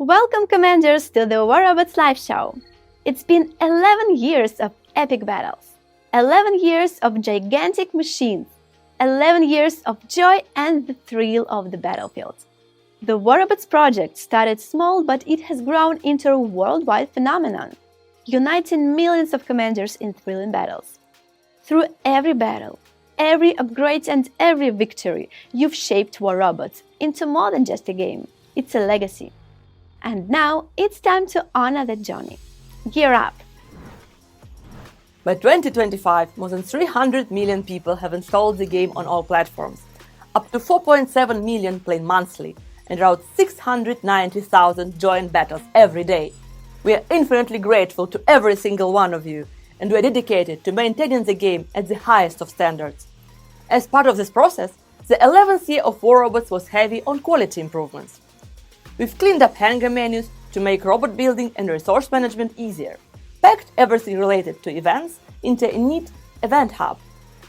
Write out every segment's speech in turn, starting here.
Welcome, Commanders, to the War Robots live show. It's been 11 years of epic battles, 11 years of gigantic machines, 11 years of joy and the thrill of the battlefield. The War Robots project started small, but it has grown into a worldwide phenomenon, uniting millions of commanders in thrilling battles. Through every battle, every upgrade and every victory, you've shaped War Robots into more than just a game. It's a legacy. And now it's time to honor that journey. Gear up! By 2025, more than 300 million people have installed the game on all platforms, up to 4.7 million play monthly, and around 690,000 join battles every day. We are infinitely grateful to every single one of you, and we are dedicated to maintaining the game at the highest of standards. As part of this process, the 11th year of War Robots was heavy on quality improvements. We've cleaned up hangar menus to make robot building and resource management easier, packed everything related to events into a neat event hub,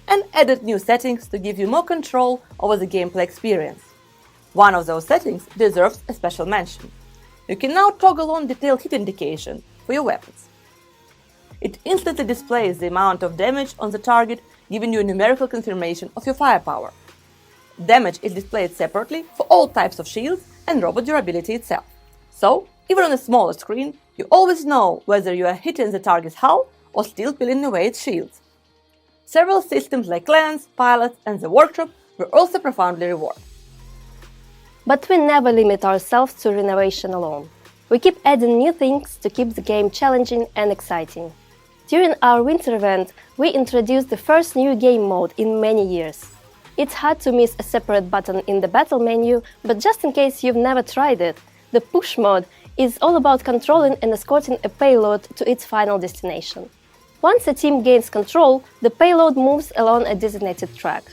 and added new settings to give you more control over the gameplay experience. One of those settings deserves a special mention. You can now toggle on detailed hit indication for your weapons. It instantly displays the amount of damage on the target, giving you a numerical confirmation of your firepower. Damage is displayed separately for all types of shields and robot durability itself. So, even on a smaller screen, you always know whether you are hitting the target's hull or still peeling away its shields. Several systems like clans, pilots, and the workshop were also profoundly rewarded. But we never limit ourselves to renovation alone. We keep adding new things to keep the game challenging and exciting. During our winter event, we introduced the first new game mode in many years. It's hard to miss a separate button in the battle menu, but just in case you've never tried it, the Push mode is all about controlling and escorting a payload to its final destination. Once a team gains control, the payload moves along a designated track.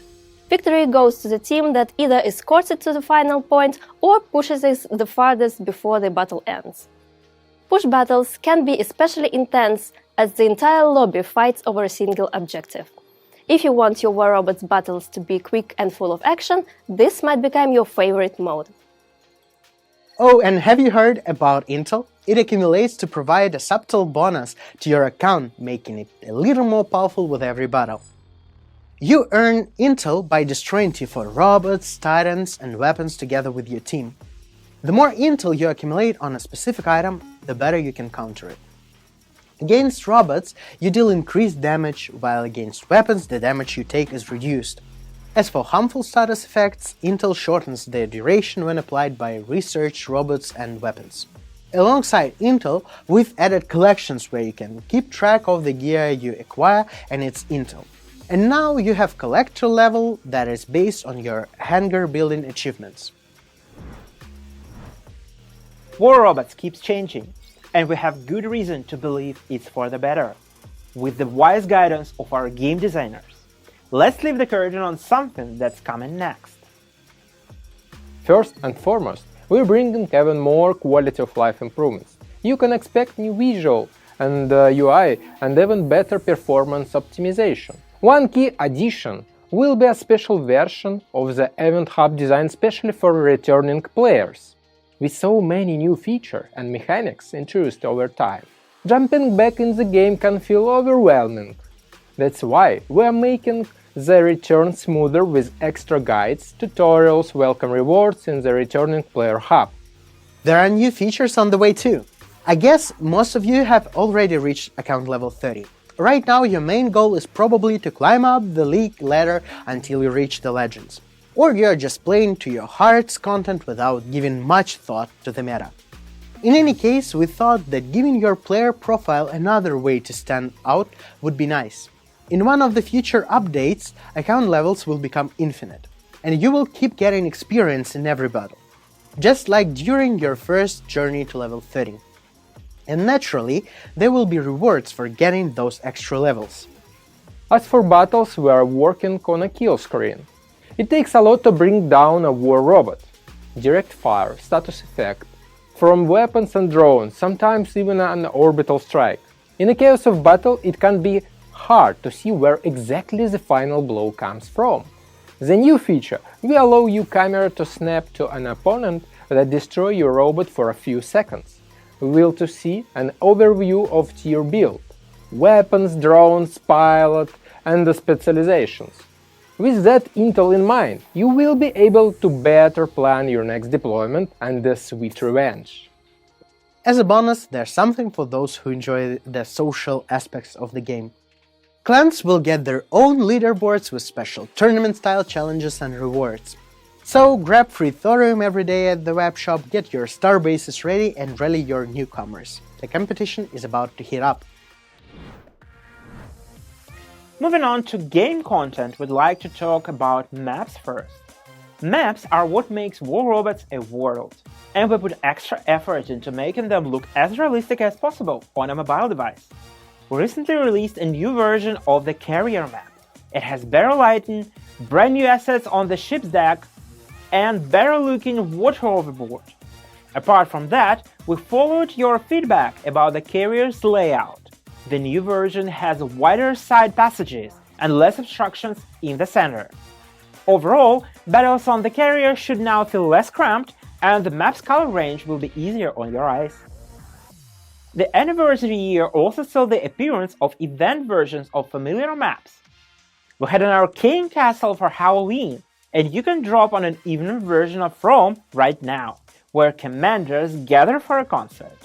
Victory goes to the team that either escorts it to the final point or pushes it the farthest before the battle ends. Push battles can be especially intense as the entire lobby fights over a single objective. If you want your War Robots battles to be quick and full of action, this might become your favorite mode. Oh, and have you heard about Intel? It accumulates to provide a subtle bonus to your account, making it a little more powerful with every battle. You earn Intel by destroying T4 robots, titans, and weapons together with your team. The more Intel you accumulate on a specific item, the better you can counter it. Against robots, you deal increased damage, while against weapons the damage you take is reduced. As for harmful status effects, Intel shortens their duration when applied by researched robots and weapons. Alongside Intel, we've added collections where you can keep track of the gear you acquire and its Intel. And now you have collector level that is based on your hangar building achievements. War Robots keeps changing, and we have good reason to believe it's for the better. With the wise guidance of our game designers, let's leave the curtain on something that's coming next. First and foremost, we're bringing even more quality of life improvements. You can expect new visual and UI and even better performance optimization. One key addition will be a special version of the Event Hub designed specially for returning players. With so many new features and mechanics introduced over time, jumping back in the game can feel overwhelming. That's why we're making the return smoother with extra guides, tutorials, welcome rewards in the Returning Player Hub. There are new features on the way too. I guess most of you have already reached account level 30. Right now your main goal is probably to climb up the league ladder until you reach the Legends. Or you're just playing to your heart's content without giving much thought to the meta. In any case, we thought that giving your player profile another way to stand out would be nice. In one of the future updates, account levels will become infinite, and you will keep getting experience in every battle, just like during your first journey to level 30. And naturally, there will be rewards for getting those extra levels. As for battles, we are working on a kill screen. It takes a lot to bring down a war robot. Direct fire, status effect, from weapons and drones, sometimes even an orbital strike. In the chaos of battle, it can be hard to see where exactly the final blow comes from. The new feature will allow your camera to snap to an opponent that destroy your robot for a few seconds. We will to see an overview of tier build, weapons, drones, pilot, and the specializations. With that intel in mind, you will be able to better plan your next deployment and the sweet revenge. As a bonus, there's something for those who enjoy the social aspects of the game. Clans will get their own leaderboards with special tournament-style challenges and rewards. So grab free thorium every day at the web shop, get your star bases ready and rally your newcomers. The competition is about to heat up. Moving on to game content, we'd like to talk about maps first. Maps are what makes War Robots a world, and we put extra effort into making them look as realistic as possible on a mobile device. We recently released a new version of the carrier map. It has better lighting, brand new assets on the ship's deck, and better looking water overboard. Apart from that, we followed your feedback about the carrier's layout. The new version has wider side passages and less obstructions in the center. Overall, battles on the carrier should now feel less cramped, and the map's color range will be easier on your eyes. The anniversary year also saw the appearance of event versions of familiar maps. We had an arcane castle for Halloween, and you can drop on an evening version of Rome right now, where commanders gather for a concert.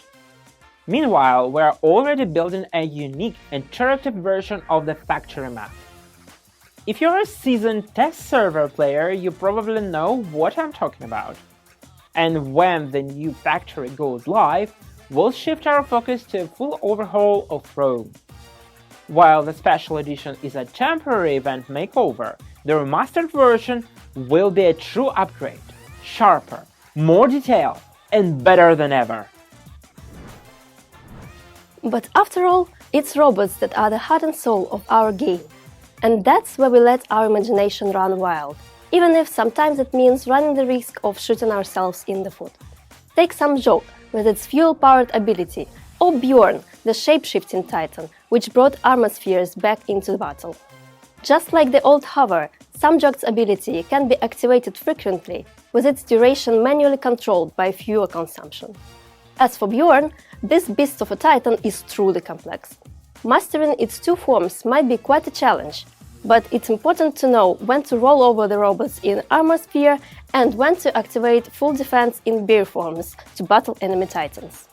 Meanwhile, we are already building a unique interactive version of the factory map. If you're a seasoned test server player, you probably know what I'm talking about. And when the new factory goes live, we'll shift our focus to a full overhaul of Rome. While the special edition is a temporary event makeover, the remastered version will be a true upgrade, sharper, more detailed, and better than ever. But after all, it's robots that are the heart and soul of our game. And that's where we let our imagination run wild, even if sometimes it means running the risk of shooting ourselves in the foot. Take some joke with its fuel-powered ability, or Bjorn, the shape-shifting titan, which brought armor spheres back into the battle. Just like the old hover, Samjog's ability can be activated frequently, with its duration manually controlled by fuel consumption. As for Bjorn, this beast of a titan is truly complex. Mastering its two forms might be quite a challenge, but it's important to know when to roll over the robots in armor sphere and when to activate full defense in bear forms to battle enemy titans.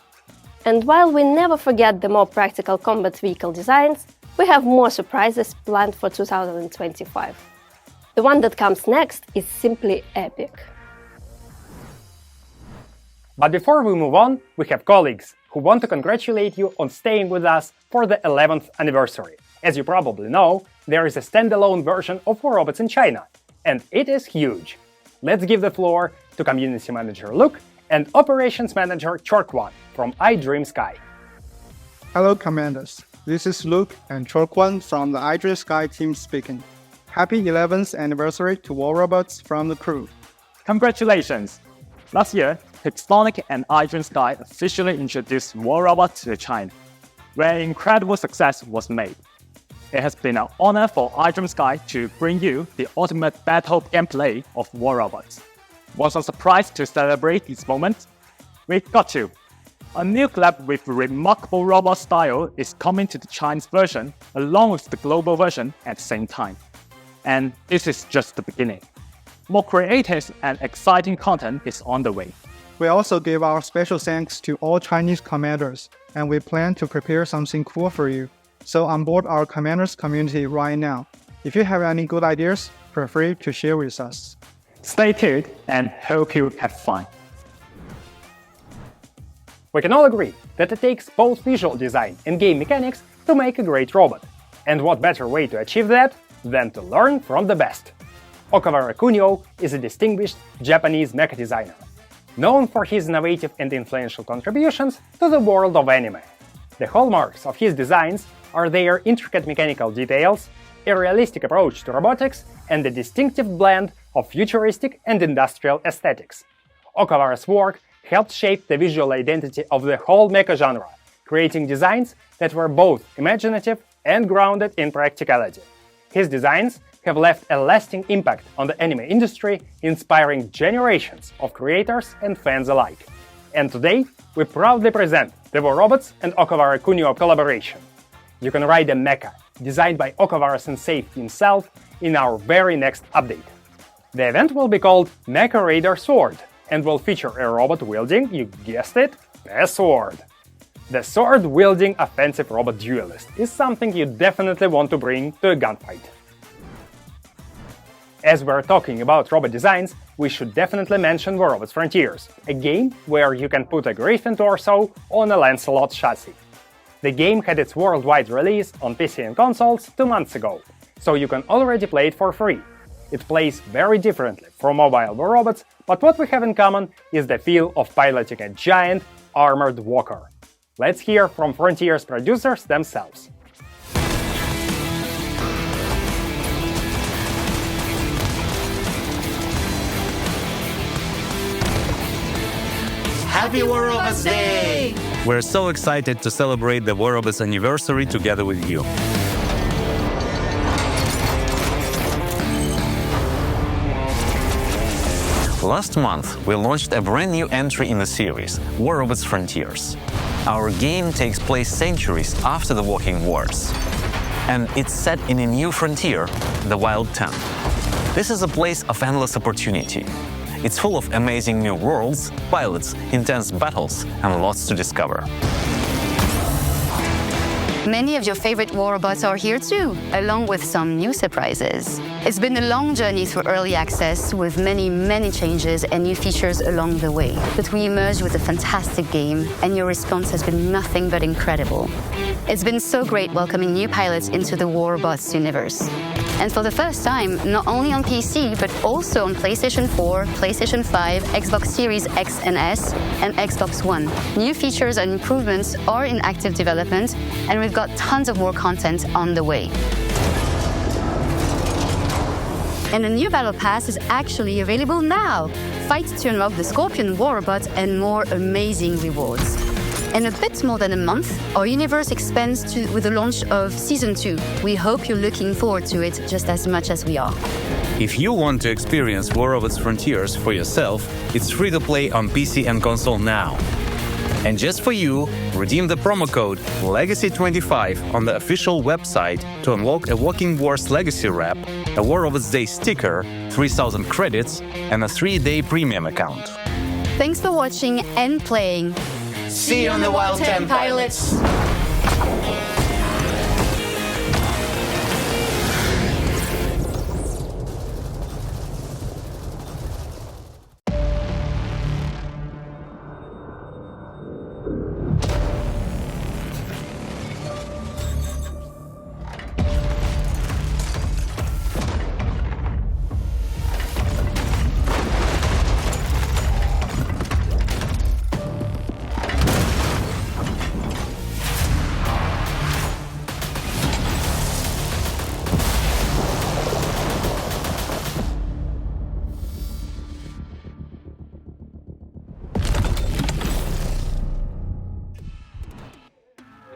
And while we never forget the more practical combat vehicle designs, we have more surprises planned for 2025. The one that comes next is simply epic. But before we move on, we have colleagues who want to congratulate you on staying with us for the 11th anniversary. As you probably know, there is a standalone version of War Robots in China, and it is huge. Let's give the floor to Community Manager Luke and Operations Manager Chorkwan from iDream Sky. Hello Commanders, this is Luke and Chorkwan from the iDream Sky team speaking. Happy 11th anniversary to War Robots from the crew. Congratulations! Last year, Pixonic and iDream Sky officially introduced War Robots to China, where incredible success was made. It has been an honor for iDream Sky to bring you the ultimate battle gameplay of War Robots. Was a surprise to celebrate this moment? We got to! A new collab with remarkable robot style is coming to the Chinese version along with the global version at the same time. And this is just the beginning. More creative and exciting content is on the way. We also give our special thanks to all Chinese commanders, and we plan to prepare something cool for you. So onboard our commanders community right now. If you have any good ideas, feel free to share with us. Stay tuned and hope you have fun. We can all agree that it takes both visual design and game mechanics to make a great robot. And what better way to achieve that than to learn from the best? Okawara Kunio is a distinguished Japanese mecha designer, known for his innovative and influential contributions to the world of anime. The hallmarks of his designs are their intricate mechanical details, a realistic approach to robotics, and a distinctive blend of futuristic and industrial aesthetics. Okawara's work helped shape the visual identity of the whole mecha genre, creating designs that were both imaginative and grounded in practicality. His designs have left a lasting impact on the anime industry, inspiring generations of creators and fans alike. And today, we proudly present Devo Robots and Okawara Kunio collaboration. You can ride a mecha, designed by Okawara Sensei himself, in our very next update. The event will be called Mecha Raider Sword, and will feature a robot wielding, you guessed it, a sword. The sword-wielding offensive robot duelist is something you definitely want to bring to a gunfight. As we're talking about robot designs, we should definitely mention War Robots Frontiers, a game where you can put a Griffin torso on a Lancelot chassis. The game had its worldwide release on PC and consoles 2 months ago, so you can already play it for free. It plays very differently from mobile War Robots, but what we have in common is the feel of piloting a giant, armored walker. Let's hear from Frontier's producers themselves. Happy War Robots Day! We're so excited to celebrate the War Robots anniversary together with you. Last month, we launched a brand new entry in the series, War Robots Frontiers. Our game takes place centuries after the Walking Wars. And it's set in a new frontier, the Wild 10. This is a place of endless opportunity. It's full of amazing new worlds, pilots, intense battles, and lots to discover. Many of your favorite war robots are here too, along with some new surprises. It's been a long journey through early access with many changes and new features along the way. But we emerged with a fantastic game, and your response has been nothing but incredible. It's been so great welcoming new pilots into the War Robots universe. And for the first time, not only on PC, but also on PlayStation 4, PlayStation 5, Xbox Series X and S, and Xbox One. New features and improvements are in active development, and we've got tons of more content on the way. And the new Battle Pass is actually available now. Fight to unlock the Scorpion War Robot and more amazing rewards. In a bit more than a month, our universe expands with the launch of Season 2. We hope you're looking forward to it just as much as we are. If you want to experience War Robots Frontiers for yourself, it's free to play on PC and console now. And just for you, redeem the promo code LEGACY25 on the official website to unlock a Walking Wars Legacy wrap, a War Robots Day sticker, 3,000 credits, and a 3-day premium account. Thanks for watching and playing. See you on the Wild 10, pilots!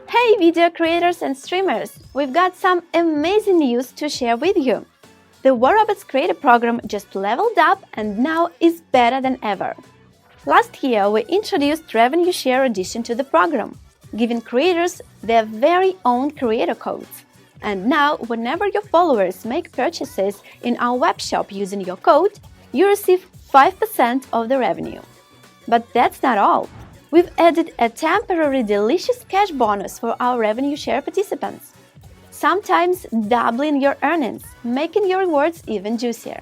Hey video creators and streamers! We've got some amazing news to share with you. The War Robots Creator Program just leveled up and now is better than ever. Last year we introduced Revenue Share addition to the program, giving creators their very own creator codes. And now, whenever your followers make purchases in our webshop using your code, you receive 5% of the revenue. But that's not all. We've added a temporary delicious cash bonus for our revenue share participants, sometimes doubling your earnings, making your rewards even juicier.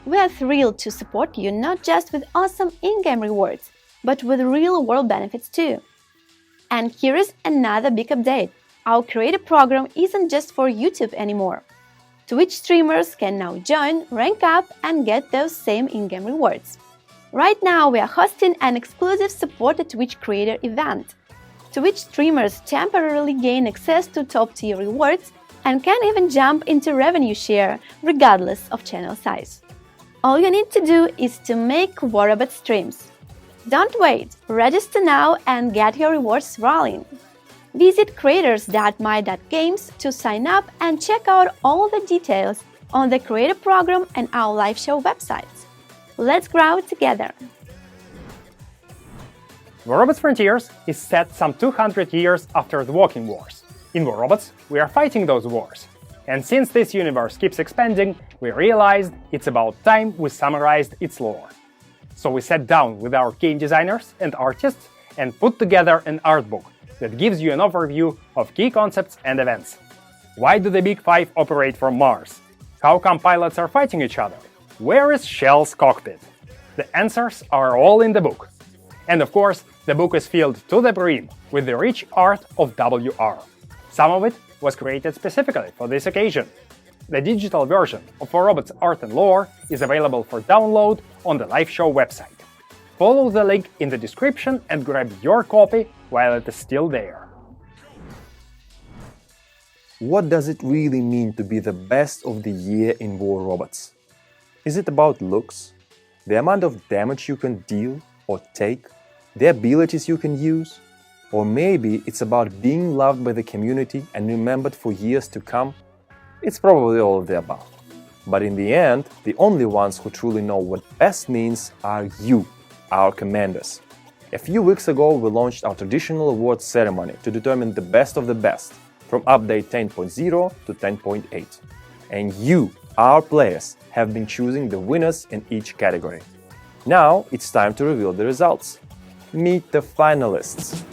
We are thrilled to support you not just with awesome in-game rewards, but with real-world benefits too. And here is another big update. Our creator program isn't just for YouTube anymore. Twitch streamers can now join, rank up, and get those same in-game rewards. Right now, we are hosting an exclusive supported Twitch creator event. Twitch streamers temporarily gain access to top-tier rewards and can even jump into revenue share regardless of channel size. All you need to do is to make War Robot streams. Don't wait, register now and get your rewards rolling. Visit creators.my.games to sign up and check out all the details on the Creator Program and our live show websites. Let's grow together! War Robots Frontiers is set some 200 years after the Walking Wars. In War Robots, we are fighting those wars. And since this universe keeps expanding, we realized it's about time we summarized its lore. So we sat down with our game designers and artists and put together an art book that gives you an overview of key concepts and events. Why do the Big Five operate from Mars? How come pilots are fighting each other? Where is Shell's cockpit? The answers are all in the book. And of course, the book is filled to the brim with the rich art of WR. Some of it was created specifically for this occasion. The digital version of War Robots art and lore is available for download on the live show website. Follow the link in the description and grab your copy while it is still there. What does it really mean to be the best of the year in War Robots? Is it about looks, the amount of damage you can deal or take, the abilities you can use? Or maybe it's about being loved by the community and remembered for years to come? It's probably all of the above. But in the end, the only ones who truly know what best means are you, our commanders. A few weeks ago, we launched our traditional awards ceremony to determine the best of the best, from update 10.0 to 10.8. And you, our players, have been choosing the winners in each category. Now it's time to reveal the results. Meet the finalists.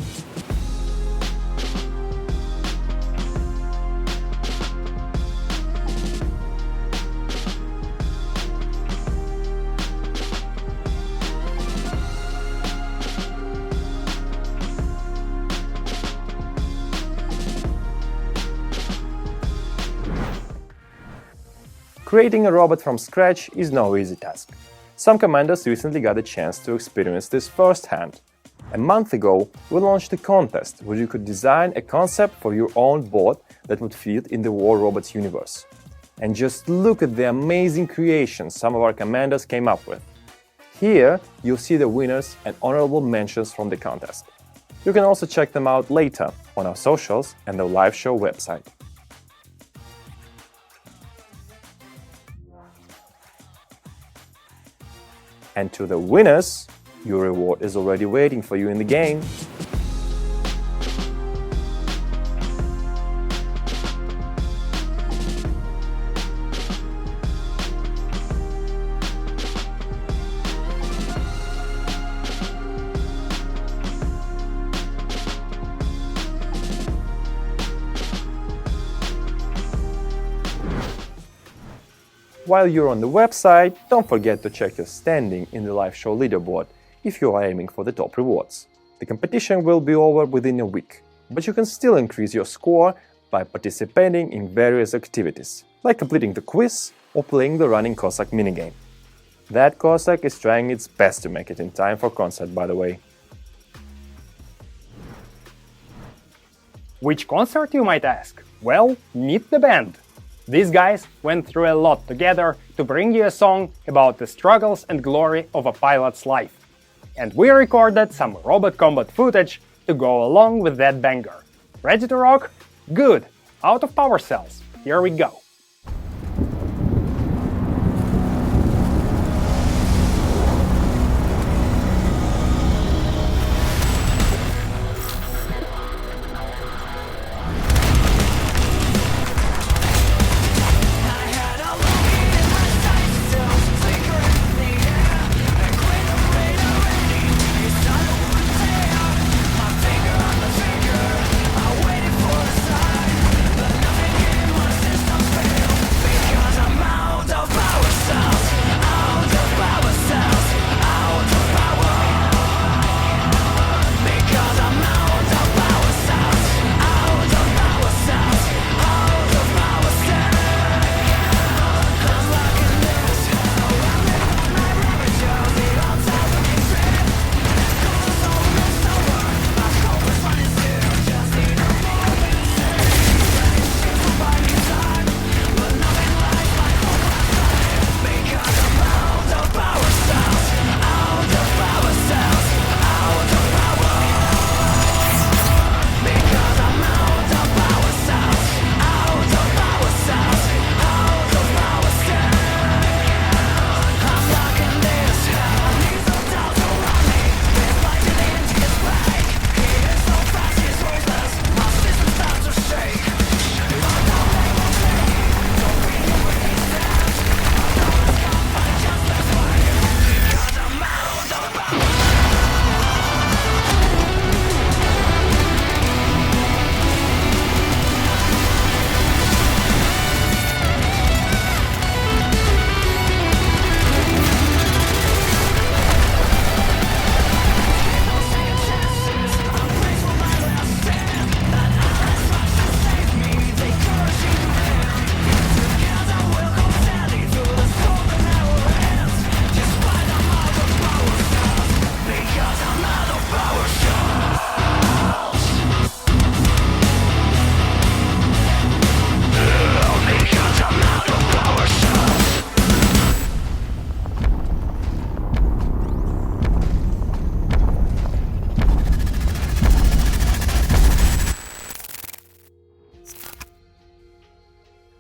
Creating a robot from scratch is no easy task. Some commanders recently got a chance to experience this firsthand. A month ago, we launched a contest where you could design a concept for your own bot that would fit in the War Robots universe. And just look at the amazing creations some of our commanders came up with. Here, you'll see the winners and honorable mentions from the contest. You can also check them out later on our socials and the live show website. And to the winners, your reward is already waiting for you in the game. While you're on the website, don't forget to check your standing in the live show leaderboard if you are aiming for the top rewards. The competition will be over within a week, but you can still increase your score by participating in various activities, like completing the quiz or playing the running Cossack minigame. That Cossack is trying its best to make it in time for concert, by the way. Which concert, you might ask? Well, meet the band. These guys went through a lot together to bring you a song about the struggles and glory of a pilot's life. And we recorded some robot combat footage to go along with that banger. Ready to rock? Good! Out of power cells. Here we go.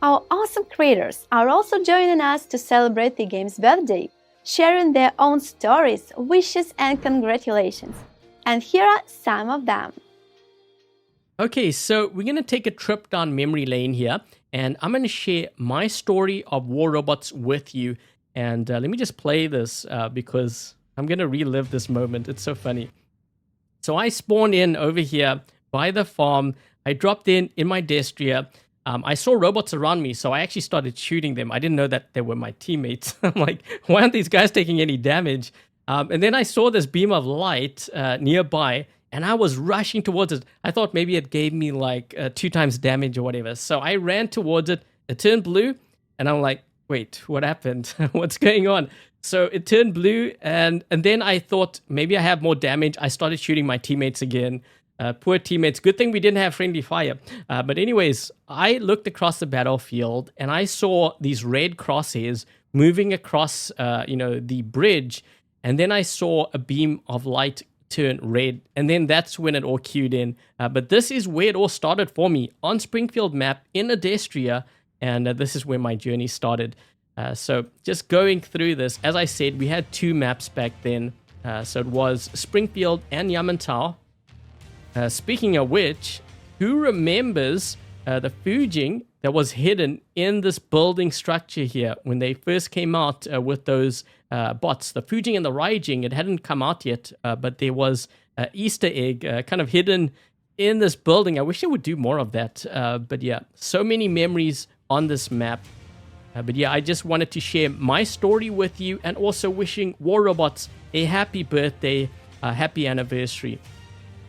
Our awesome creators are also joining us to celebrate the game's birthday, sharing their own stories, wishes, and congratulations. And here are some of them. Okay, so we're going to take a trip down memory lane here, and I'm going to share my story of War Robots with you. And let me just play this because I'm going to relive this moment. It's so funny. So I spawned in over here by the farm. I dropped in my Destria. I saw robots around me, so I actually started shooting them. I didn't know that they were my teammates. I'm like, why aren't these guys taking any damage? And then I saw this beam of light nearby, and I was rushing towards it. I thought maybe it gave me like 2 times damage or whatever. So I ran towards it. It turned blue, and I'm like, wait, what happened? What's going on? So it turned blue, and then I thought maybe I have more damage. I started shooting my teammates again. Poor teammates. Good thing we didn't have friendly fire. But anyways, I looked across the battlefield, and I saw these red crosshairs moving across, the bridge. And then I saw a beam of light turn red, and then that's when it all queued in. But this is where it all started for me, on Springfield map in Adestria, and this is where my journey started. So just going through this, as I said, we had 2 maps back then. So it was Springfield and Yamantau. Speaking of which, who remembers the Fujing that was hidden in this building structure here when they first came out with those bots? The Fujing and the Raijing, it hadn't come out yet, but there was an Easter egg kind of hidden in this building. I wish they would do more of that. But yeah, so many memories on this map. But yeah, I just wanted to share my story with you, and also wishing War Robots a happy birthday, a happy anniversary.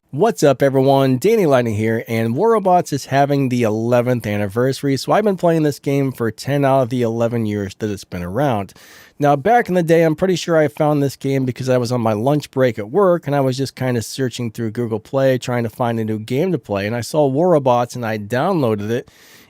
What's up, everyone? Danny Lightning here, and War Robots is having the 11th anniversary, so I've been playing this game for 10 out of the 11 years that it's been around. Now, back in the day, I'm pretty sure I found this game because I was on my lunch break at work, and I was just kind of searching through Google Play, trying to find a new game to play, and I saw War Robots, and I downloaded it.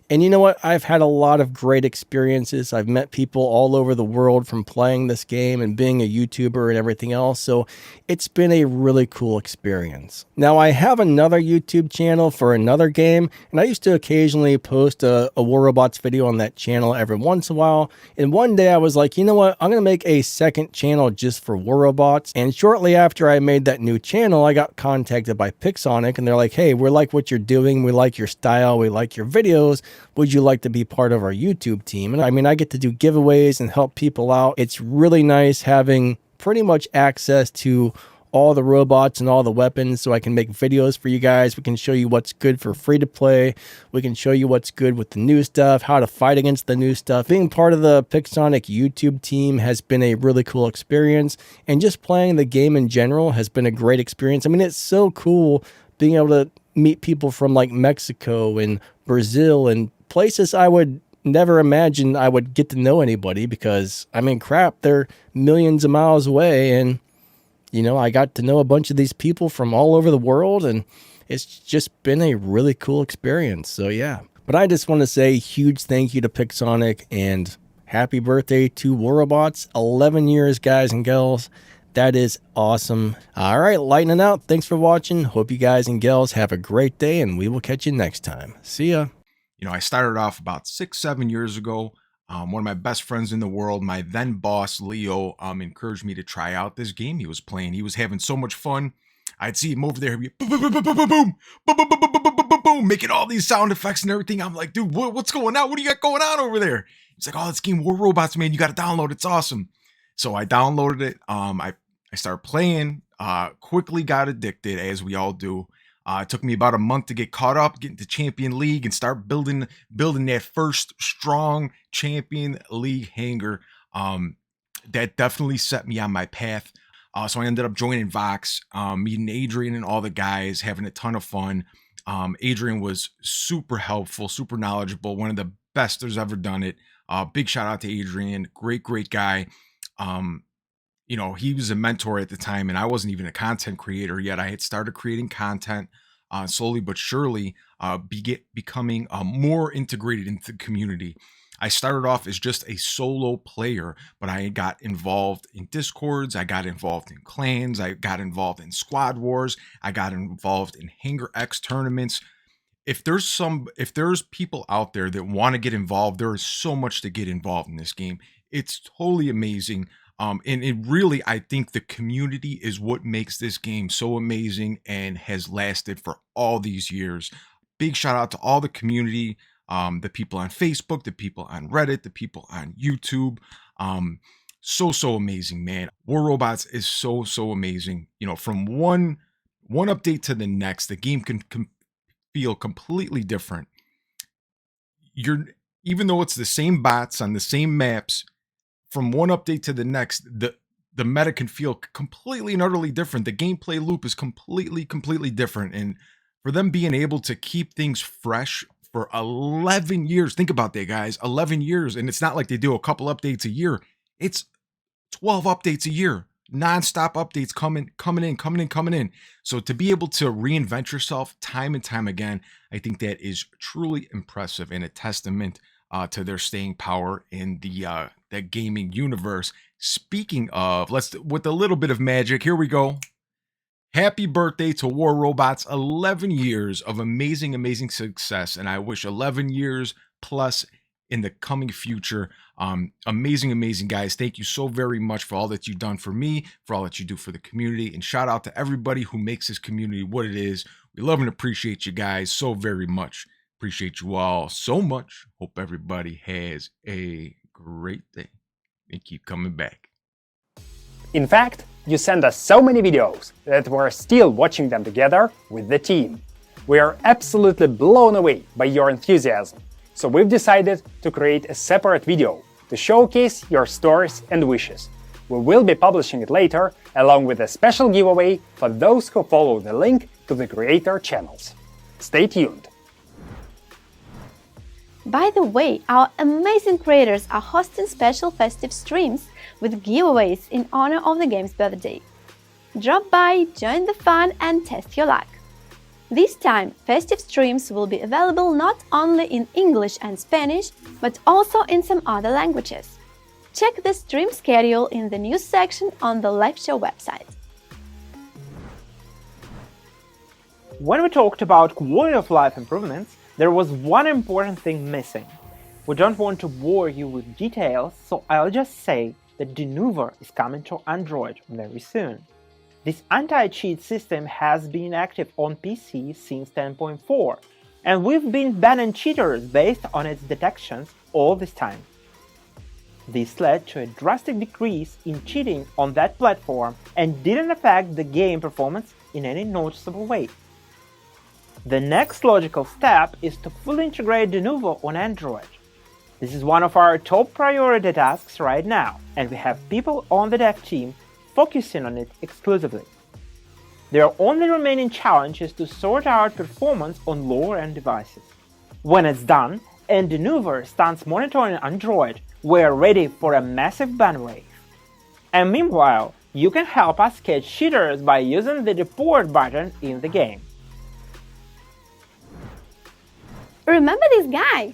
And you know what? I've had a lot of great experiences. I've met people all over the world from playing this game and being a YouTuber and everything else. So it's been a really cool experience. Now, I have another YouTube channel for another game, and I used to occasionally post a War Robots video on that channel every once in a while. And one day I was like, you know what? I'm going to make a second channel just for War Robots. And shortly after I made that new channel, I got contacted by Pixonic, and they're like, hey, we like what you're doing. We like your style. We like your videos. Would you like to be part of our YouTube team? And I mean, I get to do giveaways and help people out. It's really nice having pretty much access to all the robots and all the weapons, so I can make videos for you guys. We can show you what's good for free to play. We can show you what's good with the new stuff, how to fight against the new stuff. Being part of the Pixonic YouTube team has been a really cool experience, and just playing the game in general has been a great experience. I mean, it's so cool being able to meet people from like Mexico and Brazil and places I would never imagine I would get to know anybody, because I mean, crap, they're millions of miles away, and you know, I got to know a bunch of these people from all over the world, and it's just been a really cool experience. So yeah, but I just want to say huge thank you to Pixonic, and happy birthday to War Robots. 11 years, guys and girls. That is awesome. All right, lightning out. Thanks for watching. Hope you guys and gals have a great day, and we will catch you next time. See ya. You know, I started off about 6-7 years ago. One of my best friends in the world, my then boss, Leo, encouraged me to try out this game he was playing. He was having so much fun. I'd see him over there, he'd be boom, boom, boom, boom, boom, boom, boom, boom, boom, boom, boom, boom, boom, making all these sound effects and everything. I'm like, dude, what's going on? What do you got going on over there? He's like, oh, this game War Robots, man. You got to download. It's awesome. So I downloaded it. I started playing, quickly got addicted, as we all do. It took me about a month to get caught up, get into Champion League, and start building that first strong Champion League hangar. That definitely set me on my path. So I ended up joining Vox, meeting Adrian and all the guys, having a ton of fun. Adrian was super helpful, super knowledgeable, one of the best there's ever done it. Big shout out to Adrian, great guy. You know, he was a mentor at the time, and I wasn't even a content creator yet. I had started creating content slowly but surely, becoming more integrated into the community. I started off as just a solo player, but I got involved in Discords, I got involved in clans, I got involved in squad wars, I got involved in Hangar X tournaments. if there's people out there that want to get involved, there is so much to get involved in this game. It's totally amazing. And it really, I think the community is what makes this game so amazing and has lasted for all these years. Big shout out to all the community, the people on Facebook, the people on Reddit, the people on YouTube. So amazing, man. War Robots is so amazing. You know, from one update to the next, the game can feel completely different. Even though it's the same bots on the same maps, from one update to the next, the meta can feel completely and utterly different. The gameplay loop is completely different. And for them being able to keep things fresh for 11 years, think about that, guys, 11 years. And it's not like they do a couple updates a year. It's 12 updates a year, non-stop updates coming in. So to be able to reinvent yourself time and time again, I think that is truly impressive and a testament to their staying power in the gaming universe. Speaking of, with a little bit of magic, here we go. Happy birthday to War Robots. 11 years of amazing success, and I wish 11 years plus in the coming future. Amazing guys. Thank you so very much for all that you've done for me, for all that you do for the community, and shout out to everybody who makes this community what it is. We love and appreciate you guys so very much. Appreciate you all so much. Hope everybody has a great day and keep coming back. In fact, you send us so many videos that we're still watching them together with the team. We are absolutely blown away by your enthusiasm, so we've decided to create a separate video to showcase your stories and wishes. We will be publishing it later, along with a special giveaway for those who follow the link to the creator channels. Stay tuned! By the way, our amazing creators are hosting special festive streams with giveaways in honor of the game's birthday. Drop by, join the fun, and test your luck. This time, festive streams will be available not only in English and Spanish, but also in some other languages. Check the stream schedule in the news section on the live show website. When we talked about quality of life improvements, there was one important thing missing. We don't want to bore you with details, so I'll just say that Denuvo is coming to Android very soon. This anti-cheat system has been active on PC since 10.4, and we've been banning cheaters based on its detections all this time. This led to a drastic decrease in cheating on that platform and didn't affect the game performance in any noticeable way. The next logical step is to fully integrate Denuvo on Android. This is one of our top priority tasks right now, and we have people on the dev team focusing on it exclusively. Their only remaining challenge is to sort out performance on lower-end devices. When it's done, and Denuvo starts monitoring Android, we're ready for a massive ban wave. And meanwhile, you can help us catch cheaters by using the report button in the game. Remember this guy?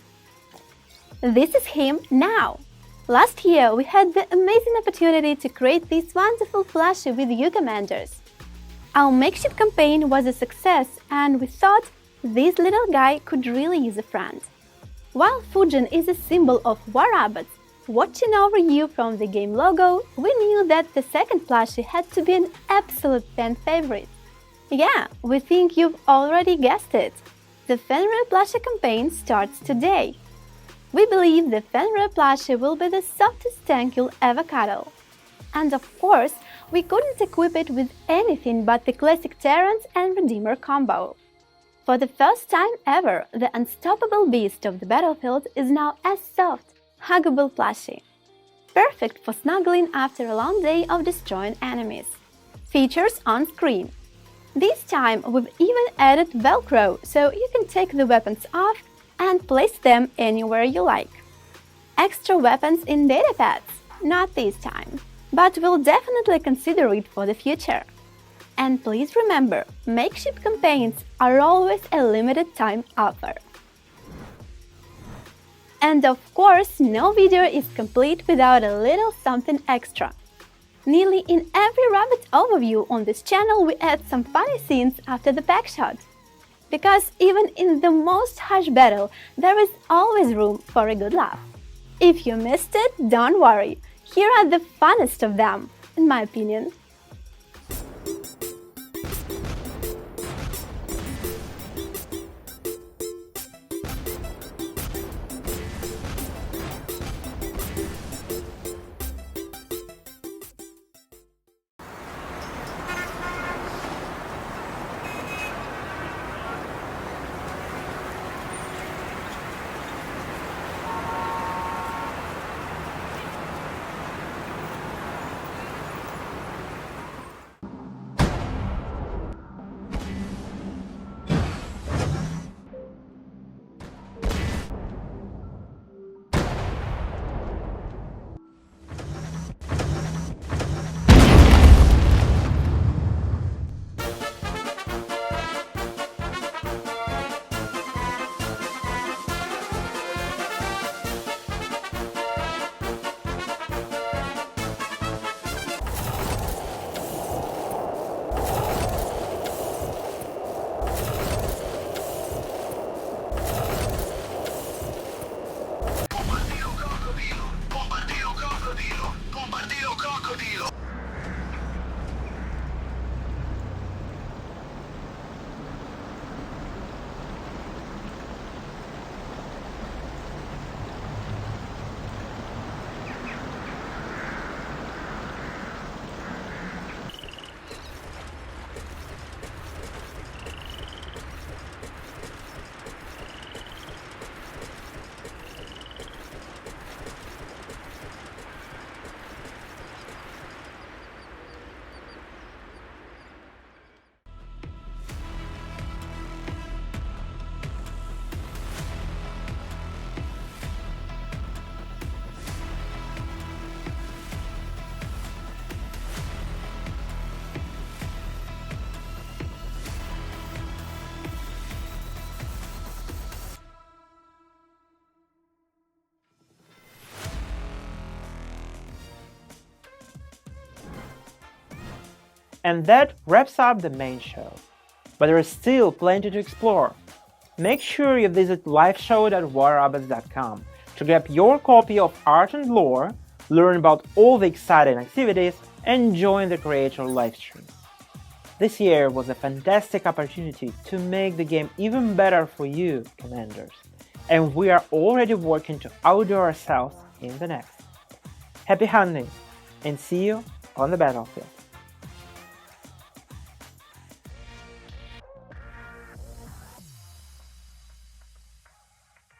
This is him now. Last year, we had the amazing opportunity to create this wonderful plushie with you commanders. Our makeshift campaign was a success, and we thought this little guy could really use a friend. While Fujin is a symbol of War Robots, watching over you from the game logo, we knew that the second plushie had to be an absolute fan favorite. Yeah, we think you've already guessed it. The Fenrir plushie campaign starts today. We believe the Fenrir plushie will be the softest tank you'll ever cuddle. And of course, we couldn't equip it with anything but the classic Terrans and Redeemer combo. For the first time ever, the unstoppable beast of the battlefield is now a soft, huggable plushie. Perfect for snuggling after a long day of destroying enemies. Features on screen. This time we've even added Velcro, so you can take the weapons off and place them anywhere you like. Extra weapons in data pads? Not this time, but we'll definitely consider it for the future. And please remember, makeshift campaigns are always a limited time offer. And of course, no video is complete without a little something extra. Nearly in every rabbit overview on this channel we add some funny scenes after the pack shot. Because even in the most harsh battle, there is always room for a good laugh. If you missed it, don't worry. Here are the funnest of them, in my opinion. And that wraps up the main show. But there is still plenty to explore. Make sure you visit liveshow.warrobots.com to grab your copy of Art and Lore, learn about all the exciting activities, and join the creator livestreams. This year was a fantastic opportunity to make the game even better for you, Commanders, and we are already working to outdo ourselves in the next. Happy hunting, and see you on the battlefield!